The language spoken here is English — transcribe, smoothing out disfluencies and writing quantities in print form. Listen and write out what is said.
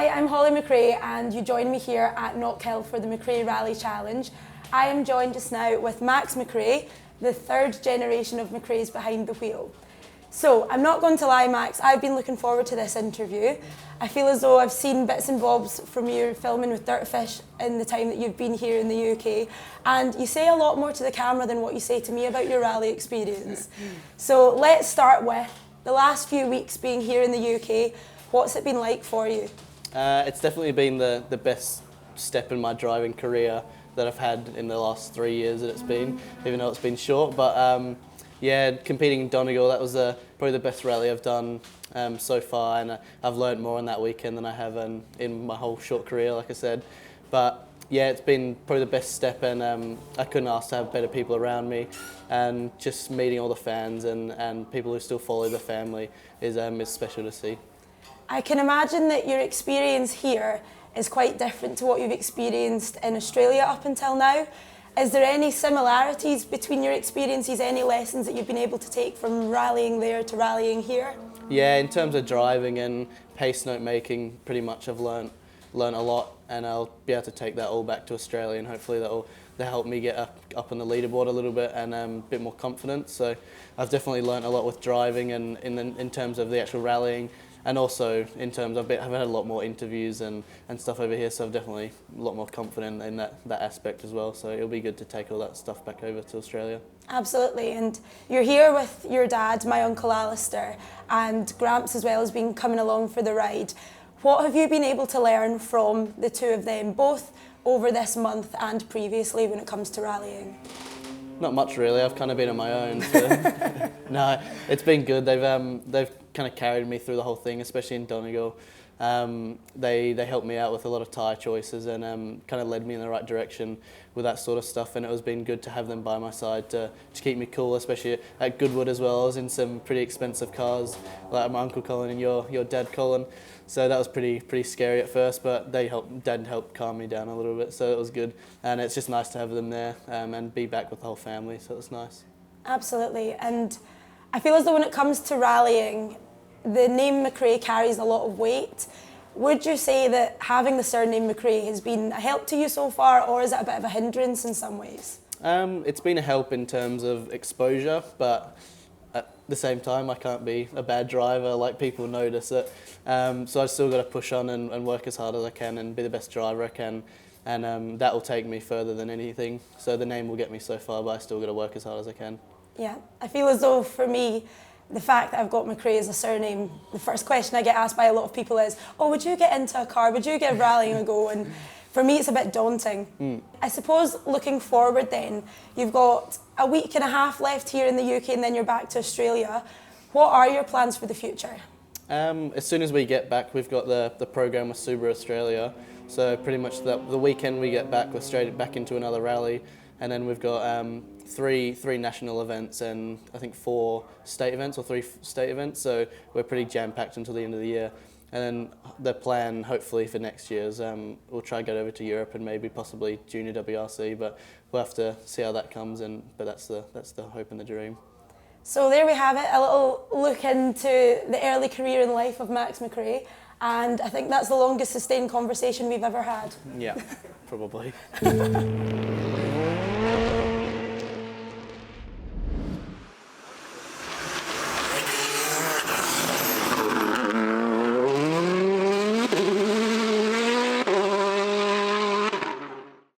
Hi, I'm Hollie McRae and you join me here at Knockhill for the McRae Rally Challenge. I am joined just now with Max McRae, the third generation of McRaes behind the wheel. So, I'm not going to lie, Max, I've been looking forward to this interview. I feel as though I've seen bits and bobs from your filming with Dirtfish in the time that you've been here in the UK, and you say a lot more to the camera than what you say to me about your rally experience. So let's start with the last few weeks being here in the UK. What's it been like for you? It's definitely been the best step in my driving career that I've had in the last 3 years that it's been, even though it's been short. But yeah, competing in Donegal, that was probably the best rally I've done so far, and I've learnt more on that weekend than I have in my whole short career, like I said. But yeah, it's been probably the best step, and I couldn't ask to have better people around me, and just meeting all the fans and people who still follow the family is special to see. I can imagine that your experience here is quite different to what you've experienced in Australia up until now. Is there any similarities between your experiences, any lessons that you've been able to take from rallying there to rallying here? Yeah, in terms of driving and pace note making, pretty much I've learnt a lot, and I'll be able to take that all back to Australia, and hopefully that'll help me get up on the leaderboard a little bit and a bit more confidence. So I've definitely learnt a lot with driving and in terms of the actual rallying. And also in terms of, I've had a lot more interviews and stuff over here, so I'm definitely a lot more confident in that aspect as well. So it'll be good to take all that stuff back over to Australia. Absolutely, and you're here with your dad, my Uncle Alistair, and Gramps as well has been coming along for the ride. What have you been able to learn from the two of them, both over this month and previously when it comes to rallying? Not much really. I've kind of been on my own. So no, it's been good. They've kind of carried me through the whole thing, especially in Donegal. They helped me out with a lot of tyre choices and kind of led me in the right direction with that sort of stuff. And it has been good to have them by my side to keep me cool, especially at Goodwood as well. I was in some pretty expensive cars, like my uncle Colin and your dad Colin. So that was pretty scary at first, but Dad helped calm me down a little bit, so it was good. And it's just nice to have them there and be back with the whole family, so it was nice. Absolutely, and I feel as though when it comes to rallying, the name McRae carries a lot of weight. Would you say that having the surname McRae has been a help to you so far, or is it a bit of a hindrance in some ways? It's been a help in terms of exposure, but at the same time, I can't be a bad driver, like people notice it. So I've still got to push on and work as hard as I can and be the best driver I can. And that will take me further than anything. So the name will get me so far, but I still got to work as hard as I can. Yeah, I feel as though for me, the fact that I've got McRae as a surname, the first question I get asked by a lot of people is, oh, would you get into a car? Would you give rallying a go? And for me, it's a bit daunting. I suppose looking forward then, you've got a week and a half left here in the UK and then you're back to Australia. What are your plans for the future? As soon as we get back, we've got the program with Subaru Australia. So pretty much the weekend we get back, we're straight back into another rally. And then we've got three national events and I think 4 state events or 3 state events. So we're pretty jam-packed until the end of the year. And then the plan, hopefully for next year, is we'll try and get over to Europe and maybe possibly Junior WRC, but we'll have to see how that comes. But that's the hope and the dream. So there we have it, a little look into the early career and life of Max McRae, and I think that's the longest sustained conversation we've ever had. Yeah, probably.